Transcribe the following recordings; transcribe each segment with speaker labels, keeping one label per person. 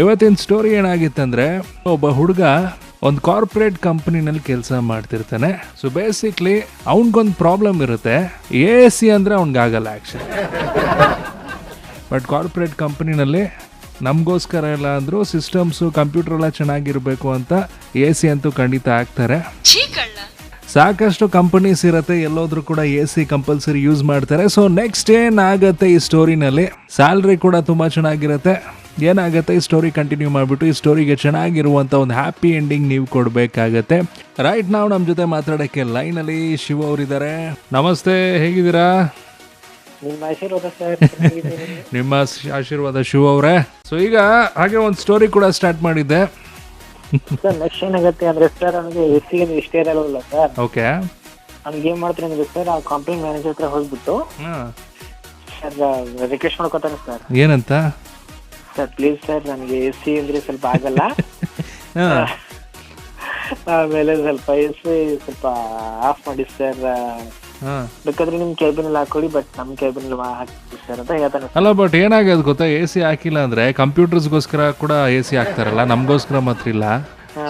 Speaker 1: ಇವತ್ತಿನ ಸ್ಟೋರಿ ಏನಾಗಿತ್ತಂದ್ರೆ, ಒಬ್ಬ ಹುಡುಗ ಒಂದು ಕಾರ್ಪೊರೇಟ್ ಕಂಪನಿನಲ್ಲಿ ಕೆಲಸ ಮಾಡ್ತಿರ್ತಾನೆ. ಸೊ ಬೇಸಿಕ್ಲಿ ಅವನಿಗೊಂದು ಪ್ರಾಬ್ಲಮ್ ಇರುತ್ತೆ, AC ಅಂದ್ರೆ ಅವನಿಗಾಗಲ್ಲ ಆ್ಯಕ್ಚುಲಿ. ಬಟ್ ಕಾರ್ಪೊರೇಟ್ ಕಂಪನಿನಲ್ಲಿ ನಮಗೋಸ್ಕರ ಎಲ್ಲ ಅಂದರೂ ಸಿಸ್ಟಮ್ಸು ಕಂಪ್ಯೂಟರ್ ಎಲ್ಲ ಚೆನ್ನಾಗಿರಬೇಕು ಅಂತ AC ಅಂತೂ ಖಂಡಿತ ಹಾಕ್ತಾರೆ. ಸಾಕಷ್ಟು ಕಂಪನೀಸ್ ಇರುತ್ತೆ, ಎಲ್ಲೋದ್ರೂ ಕೂಡ AC ಕಂಪಲ್ಸರಿ ಯೂಸ್ ಮಾಡ್ತಾರೆ. ಸೊ ನೆಕ್ಸ್ಟ್ ಏನಾಗುತ್ತೆ ಈ ಸ್ಟೋರಿನಲ್ಲಿ, ಸ್ಯಾಲ್ರಿ ಕೂಡ ತುಂಬ ಚೆನ್ನಾಗಿರುತ್ತೆ. ಏನಾಗುತ್ತೆ ಈ ಸ್ಟೋರಿ ಕಂಟಿನ್ಯೂ ಮಾಡಿಬಿಟ್ಟು ಈ ಸ್ಟೋರಿಗೆ ಚೆನ್ನಾಗಿರುವಂಥ ಒಂದು ಹ್ಯಾಪಿ ಎಂಡಿಂಗ್ ನೀವು ಕೊಡಬೇಕಾಗತ್ತೆ. ರೈಟ್ ನಾವು ನಮ್ಮ ಜೊತೆ ಮಾತಾಡೋಕ್ಕೆ ಲೈನಲ್ಲಿ ಶಿವ ಅವರಿದ್ದಾರೆ. ನಮಸ್ತೆ, ಹೇಗಿದ್ದೀರಾ? ನಿಮ್ಮ ಆಶೀರ್ವಾದ ಶಿವ ಅವರೇ. ಸೊ ಈಗ ಹಾಗೆ ಒಂದು ಸ್ಟೋರಿ ಕೂಡ ಸ್ಟಾರ್ಟ್ ಮಾಡಿದ್ದೆ.
Speaker 2: ಸರ್ ನೆಕ್ಸ್ಟ್ ಏನಾಗುತ್ತೆ ಅಂದ್ರೆ ಸರ್, ನನಗೆ ಹೆಚ್ಚಿಗೆ ಇಷ್ಟೇ ಇರಲ್ಲ ಸರ್.
Speaker 1: ಓಕೆ,
Speaker 2: ನನಗೆ ಏನ್ ಮಾಡ್ತೀನಿ ಅಂದ್ರೆ ಸರ್, ಆ ಕಂಪ್ನಿ ಮ್ಯಾನೇಜರ್ ಹತ್ರ ಹೋಗ್ಬಿಟ್ಟು ಸರ್ ರಿಕ್ವೆಸ್ಟ್ ಮಾಡ್ಕೊತಾನೆ ಸರ್.
Speaker 1: ಏನಂತ?
Speaker 2: ಸರ್ ಪ್ಲೀಸ್ ಸರ್, ನನಗೆ AC ಅಂದ್ರೆ ಸ್ವಲ್ಪ ಆಗಲ್ಲ, ಆಮೇಲೆ ಸ್ವಲ್ಪ AC ಸ್ವಲ್ಪ ಆಫ್ ಮಾಡಿ ಸರ್, ಬೇಕಾದ್ರೆ ನಿಮ್ ಕ್ಯಾಬಿನ್ ಅಲ್ಲಿ ಹಾಕೊಳ್ಳಿ, ಬಟ್ ನಮ್ ಕ್ಯಾಬಿನ್ ಅಲ್ಲಿ ಹಾಕ್ತೀವಿ ಸರ್ ಅಂತ ಹೇಳ್ತಾನೆ.
Speaker 1: ಅಲ್ಲ ಬಟ್ ಏನಾಗೋದು ಗೊತ್ತಾ, AC ಹಾಕಿಲ್ಲ ಅಂದ್ರೆ ಕಂಪ್ಯೂಟರ್ಸ್ಗೋಸ್ಕರ ಕೂಡ AC ಹಾಕ್ತಾರಲ್ಲ, ನಮಗೋಸ್ಕರ ಮಾತ್ರ ಇಲ್ಲ.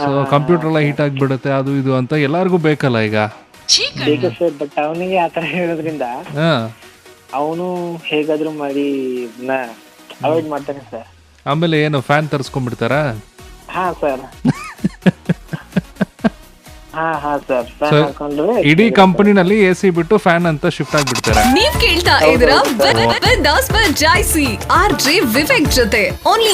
Speaker 1: ಸೊ ಕಂಪ್ಯೂಟರ್ ಎಲ್ಲ ಹೀಟ್ ಆಗಿಬಿಡುತ್ತೆ, ಅದು ಇದು ಅಂತ ಎಲ್ಲರಿಗೂ ಬೇಕಲ್ಲ ಈಗ.
Speaker 2: ಬೇಕು ಸರ್, ಬಟ್ ಅವನಿಗೆ ಆತರ ಹೇಳೋದ್ರಿಂದ ಅವನು ಹೇಗಾದ್ರೂ ಮಾಡಿ ಅವಾಯ್ಡ್ ಮಾಡ್ತಾನೆ ಸರ್.
Speaker 1: ಆಮೇಲೆ ಏನು ಫ್ಯಾನ್ ತರಿಸ್ಕೊಂಡ್ಬಿಡ್ತಾರ?
Speaker 2: ಹಾ ಸರ್, ಹಾ ಸರ್, ಫ್ಯಾನ್ ಹಾಕೊಂಡ್ರೆ
Speaker 1: ಇಡೀ ಕಂಪನಿನಲ್ಲಿ AC ಬಿಟ್ಟು ಫ್ಯಾನ್ ಅಂತ ಶಿಫ್ಟ್ ಆಗ್ಬಿಡ್ತಾರೆ.
Speaker 3: ನೀವ್ ಕೇಳ್ತಾ ಇದ್ದೀರಾ ಬಿಂದಾಸ್ ಬೈ ಜಾಯ್ಸಿ RJ ವಿವೇಕ್ ಜೊತೆ ಓನ್ಲಿ